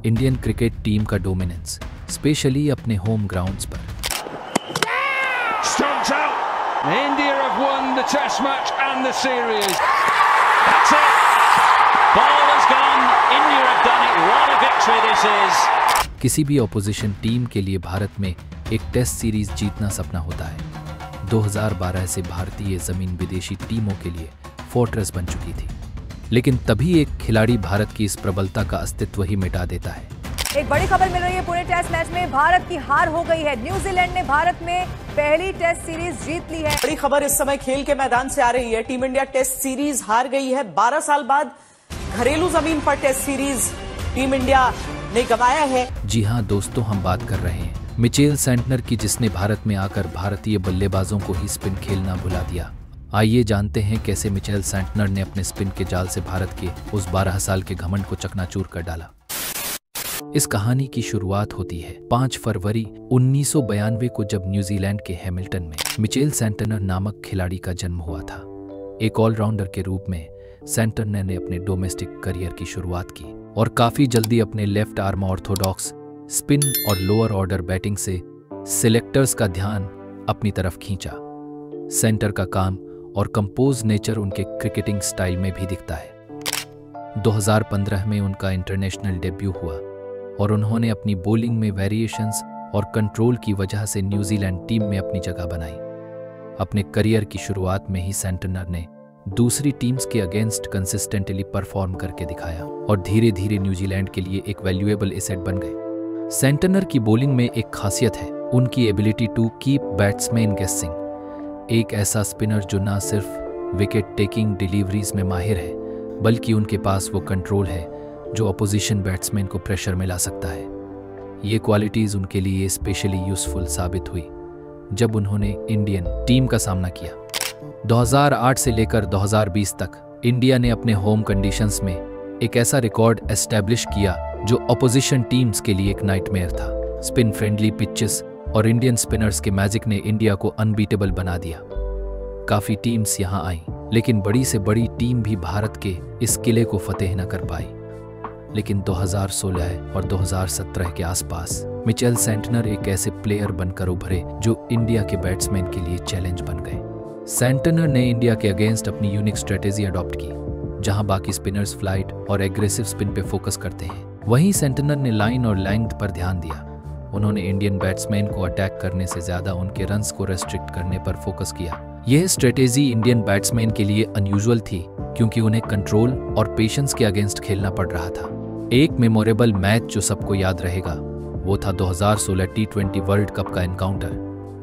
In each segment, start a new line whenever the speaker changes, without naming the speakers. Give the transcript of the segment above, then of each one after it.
Indian cricket team का dominance, specially अपने home grounds पर।
Stumped out. India have won the test match and the series. That's it. Ball has gone. India have done it. What a victory this is.
किसी भी opposition team के लिए भारत में एक test series जीतना सपना होता है। 2012 से भारतीय जमीन विदेशी टीमों के लिए फोर्ट्रेस बन चुकी थी, लेकिन तभी एक खिलाड़ी भारत की इस प्रबलता का अस्तित्व ही मिटा देता है।
एक बड़ी खबर मिल रही है, पुणे टेस्ट मैच में भारत की हार हो गई है। न्यूजीलैंड ने भारत में पहली टेस्ट सीरीज जीत ली है।
बड़ी खबर इस समय खेल के मैदान से आ रही है। टीम इंडिया टेस्ट सीरीज हार गई है। 12 साल बाद घरेलू जमीन पर टेस्ट सीरीज टीम इंडिया ने गंवाया है।
जी हां दोस्तों, हम बात कर रहे हैं मिचेल सेंटनर की, जिसने भारत में आकर भारतीय बल्लेबाजों को ही स्पिन खेलना भुला दिया। आइए जानते हैं कैसे मिचेल सेंटनर ने अपने स्पिन के जाल से भारत के उस 12 साल के घमंड को चकनाचूर कर डाला। इस कहानी की शुरुआत होती है 5 फरवरी 1992 को, जब न्यूजीलैंड के हैमिल्टन में मिचेल सेंटनर नामक खिलाड़ी का जन्म हुआ था। एक ऑलराउंडर के रूप में सेंटनर ने अपने डोमेस्टिक करियर की शुरुआत की और काफी जल्दी अपने लेफ्ट आर्म ऑर्थोडॉक्स स्पिन और लोअर ऑर्डर बैटिंग से सिलेक्टर्स का ध्यान अपनी तरफ खींचा। सेंटर का काम और कंपोज नेचर उनके क्रिकेटिंग स्टाइल में भी दिखता है। 2015 में उनका इंटरनेशनल डेब्यू हुआ और उन्होंने अपनी बॉलिंग में वेरिएशंस और कंट्रोल की वजह से न्यूजीलैंड टीम में अपनी जगह बनाई। अपने करियर की शुरुआत में ही सेंटनर ने दूसरी टीम्स के अगेंस्ट कंसिस्टेंटली परफॉर्म करके दिखाया और धीरे धीरे न्यूजीलैंड के लिए एक वैल्यूएबल एसेट बन गए। सेंटनर की बॉलिंग में एक खासियत है, उनकी एबिलिटी टू कीप बैट्समैन गेसिंग। एक ऐसा स्पिनर जो ना सिर्फ विकेट टेकिंग डिलीवरीज में माहिर है, बल्कि उनके पास वो कंट्रोल है जो अपोजिशन बैट्समैन को प्रेशर में ला सकता है। ये क्वालिटीज उनके लिए स्पेशली यूजफुल साबित हुई जब उन्होंने इंडियन टीम का सामना किया। 2008 से लेकर 2020 तक इंडिया ने अपने होम कंडीशंस में एक ऐसा रिकॉर्ड एस्टैब्लिश किया जो अपोजिशन टीम्स के लिए एक नाइटमेयर था। स्पिन फ्रेंडली पिचेस और इंडियन स्पिनर्स के मैजिक ने इंडिया को अनबीटेबल बना दिया। काफी टीम्स यहां आईं, लेकिन बड़ी से बड़ी टीम भी भारत के इस किले को फतेह न कर पाई। लेकिन 2016 और 2017 के आसपास मिचेल सेंटनर एक ऐसे प्लेयर बनकर उभरे जो इंडिया के बैट्समैन के लिए चैलेंज बन गए। सेंटनर ने इंडिया के अगेंस्ट अपनी यूनिक स्ट्रेटेजी अडॉप्ट की, जहां बाकी स्पिनर्स फ्लाइट और एग्रेसिव स्पिन पे फोकस करते हैं, वहीं सेंटनर ने लाइन और लेंथ पर ध्यान दिया। उन्होंने इंडियन बैट्समैन को अटैक करने से ज्यादा उनके रन्स को रेस्ट्रिक्ट करने पर फोकस किया। यह स्ट्रेटेजी इंडियन बैट्समैन के लिए अनयूजुअल थी, क्योंकि उन्हें कंट्रोल और पेशेंस के अगेंस्ट खेलना पड़ रहा था। एक मेमोरेबल मैच जो सबको याद रहेगा वो था 2016 T20 वर्ल्ड कप का एनकाउंटर,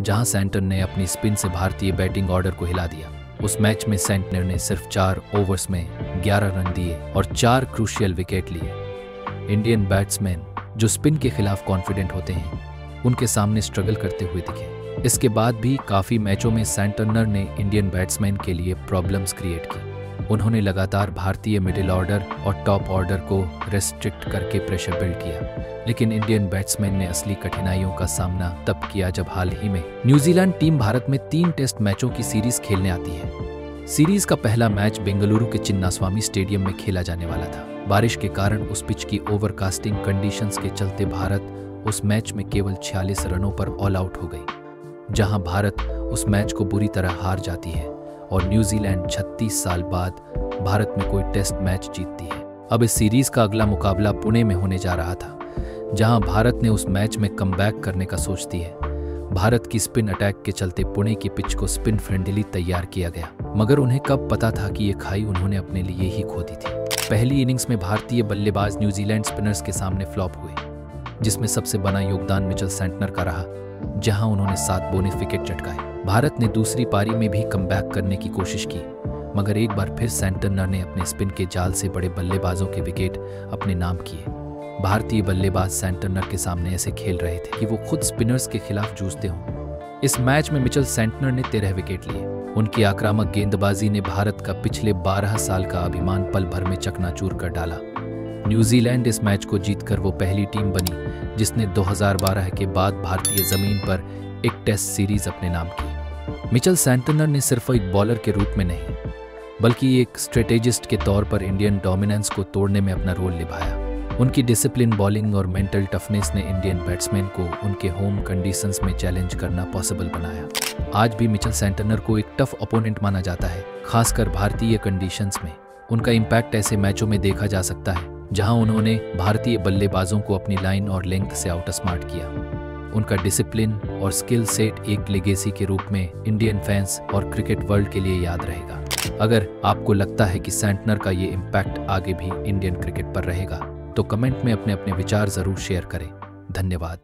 जहां सेंटनर ने अपनी स्पिन से भारतीय बैटिंग ऑर्डर को हिला दिया। उस मैच में सेंटनर ने सिर्फ 4 ओवर्स में 11 रन दिए और 4 क्रूशियल विकेट लिए। इंडियन बैट्समैन जो स्पिन के खिलाफ कॉन्फिडेंट होते हैं, उनके सामने स्ट्रगल करते हुए दिखे। इसके बाद भी काफ़ी मैचों में सेंटनर ने इंडियन बैट्समैन के लिए प्रॉब्लम्स क्रिएट की। उन्होंने लगातार भारतीय मिडिल ऑर्डर और टॉप ऑर्डर को रेस्ट्रिक्ट करके प्रेशर बिल्ड किया, लेकिन इंडियन बैट्समैन ने असली कठिनाइयों का सामना तब किया जब हाल ही में न्यूजीलैंड टीम भारत में 3 टेस्ट मैचों की सीरीज खेलने आती है। सीरीज का पहला मैच बेंगलुरु के चिन्नास्वामी स्टेडियम में खेला जाने वाला था। बारिश के कारण उस पिच की ओवरकास्टिंग कंडीशंस के चलते भारत उस मैच में केवल 46 रनों पर ऑल आउट हो गई, जहां भारत उस मैच को बुरी तरह हार जाती है और न्यूजीलैंड 36 साल बाद भारत में कोई टेस्ट मैच जीतती है। अब इस सीरीज का अगला मुकाबला पुणे में होने जा रहा था, जहां भारत ने उस मैच में कमबैक करने का सोचती है। भारत की स्पिन अटैक के चलते पुणे की पिच को स्पिन फ्रेंडली तैयार किया गया, मगर उन्हें कब पता था कि ये खाई उन्होंने अपने लिए ही खो दी थी। पहली इनिंग्स में भारतीय बल्लेबाज न्यूजीलैंड स्पिनर्स के सामने फ्लॉप हुए, जिसमें सबसे बड़ा योगदान मिचेल सेंटनर का रहा, जहां उन्होंने 7 बोनस विकेट चटकाए। भारत ने दूसरी पारी में भी कमबैक करने की कोशिश की, मगर एक बार फिर सेंटनर ने अपने स्पिन के जाल से बड़े बल्लेबाजों के विकेट अपने नाम किए। भारतीय बल्लेबाज सेंटनर के सामने ऐसे खेल रहे थे कि वो खुद स्पिनर्स के खिलाफ जूझते हों। इस मैच में मिचेल सेंटनर ने 13 विकेट लिए। उनकी आक्रामक गेंदबाजी ने भारत का पिछले 12 साल का अभिमान पल भर में चकनाचूर कर डाला। न्यूजीलैंड इस मैच को जीतकर वो पहली टीम बनी जिसने 2012 के बाद भारतीय जमीन पर एक टेस्ट सीरीज अपने नाम की। मिचेल सेंटनर ने सिर्फ एक बॉलर के रूप में नहीं, बल्कि एक स्ट्रेटेजिस्ट के तौर पर इंडियन डोमिनेंस को तोड़ने में अपना रोल निभाया। उनकी डिसिप्लिन, बॉलिंग और मेंटल टफनेस ने इंडियन बैट्समैन को उनके होम कंडीशंस में चैलेंज करना पॉसिबल बनाया। आज भी मिचेल सेंटनर को एक टफ ओपोनेंट माना जाता है, खासकर भारतीय कंडीशंस में। उनका इम्पैक्ट ऐसे मैचों में देखा जा सकता है जहां उन्होंने भारतीय बल्लेबाजों को अपनी लाइन और लेंथ से आउट स्मार्ट किया। उनका डिसिप्लिन और स्किल सेट एक लेगेसी के रूप में इंडियन फैंस और क्रिकेट वर्ल्ड के लिए याद रहेगा। अगर आपको लगता है कि सेंटनर का ये इम्पैक्ट आगे भी इंडियन क्रिकेट पर रहेगा तो कमेंट में अपने अपने विचार जरूर शेयर करें। धन्यवाद।